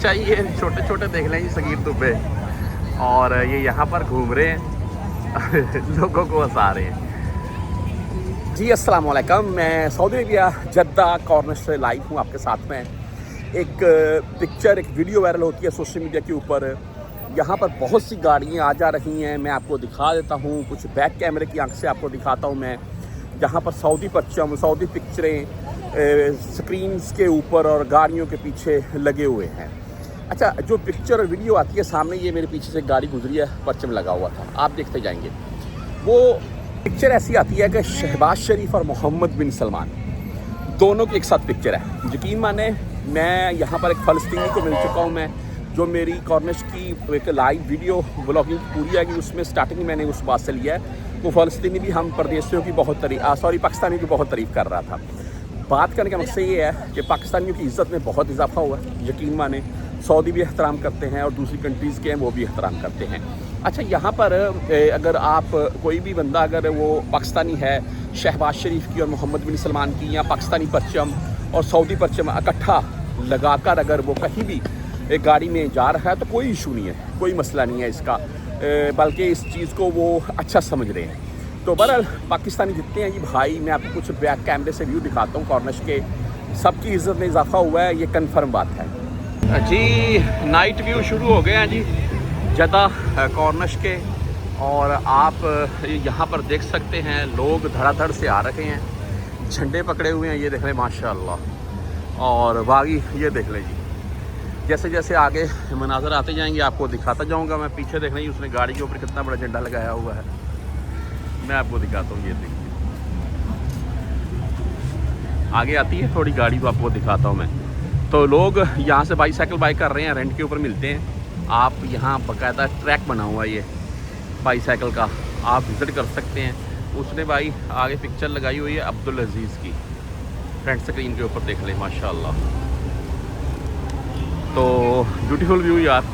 चाहिए छोटे छोटे देख लें जी सगीर दुबे, और ये यहाँ पर घूम रहे हैं लोगों को हंसा रहे हैं जी। अस्सलाम वालेकुम, मैं सऊदी अरबिया जद्दा कॉर्नर से लाइव हूँ आपके साथ में। एक पिक्चर, एक वीडियो वायरल होती है सोशल मीडिया के ऊपर। यहाँ पर बहुत सी गाड़ियाँ आ जा रही हैं, मैं आपको दिखा देता हूँ, कुछ बैक कैमरे की आंख से आपको दिखाता हूँ मैं। यहाँ पर सऊदी परचम, सऊदी पिक्चरें स्क्रीन्स के ऊपर और गाड़ियों के पीछे लगे हुए हैं। अच्छा, जो पिक्चर और वीडियो आती है सामने, ये मेरे पीछे से गाड़ी गुजरी है, परचम लगा हुआ था, आप देखते जाएंगे। वो पिक्चर ऐसी आती है कि शहबाज शरीफ और मोहम्मद बिन सलमान दोनों की एक साथ पिक्चर है। यकीन माने, मैं यहाँ पर एक फ़लस्तीनी को मिल चुका हूँ। मैं जो मेरी कॉर्निश की एक लाइव वीडियो ब्लॉगिंग पूरी आएगी, उसमें स्टार्टिंग मैंने उस बात से लिया है। वो फ़लस्तीनी भी हम परदेशियों की बहुत पाकिस्तानियों की बहुत तारीफ़ कर रहा था। बात करने का मकसद ये है कि पाकिस्तानियों की इज़्ज़त में बहुत इजाफा हुआ है। यकीन माने, सऊदी भी एहतराम करते हैं और दूसरी कंट्रीज़ के हैं वो भी एहतराम करते हैं। अच्छा, यहाँ पर अगर आप कोई भी बंदा, अगर वो पाकिस्तानी है, शहबाज शरीफ की और मोहम्मद बिन सलमान की, या पाकिस्तानी परचम और सऊदी परचम इकट्ठा लगाकर अगर वो कहीं भी एक गाड़ी में जा रहा है तो कोई इशू नहीं है, कोई मसला नहीं है इसका, बल्कि इस चीज़ को वो अच्छा समझ रहे हैं। तो बहरहाल पाकिस्तानी जितने हैं जी भाई, मैं आपको कुछ बैक कैमरे से व्यू दिखाता हूँ कॉर्निश के। सबकी इज़्ज़त में इजाफा हुआ है, ये कन्फर्म बात है जी। नाइट व्यू शुरू हो गए हैं जी जद्दा कॉर्निश के, और आप यहाँ पर देख सकते हैं लोग धड़ाधड़ से आ रहे हैं, झंडे पकड़े हुए हैं, ये देख लें माशाल्लाह। और बागी ये देख लें जी, जैसे जैसे आगे मनाजर आते जाएंगे आपको दिखाता जाऊँगा मैं। पीछे देख लें, उसने गाड़ी के ऊपर कितना बड़ा झंडा लगाया हुआ है, मैं आपको दिखाता हूँ। ये देखिए आगे आती है थोड़ी गाड़ी, तो आपको दिखाता हूँ मैं। तो लोग यहाँ से बाईसाइकिल बाई कर रहे हैं, रेंट के ऊपर मिलते हैं। आप यहाँ बाकायदा ट्रैक बना हुआ है ये बाईसाइकिल का, आप विज़िट कर सकते हैं। उसने भाई आगे पिक्चर लगाई हुई है अब्दुल अजीज़ की, फ्रंट स्क्रीन के ऊपर देख लें माशाल्लाह। तो ब्यूटीफुल व्यू यार।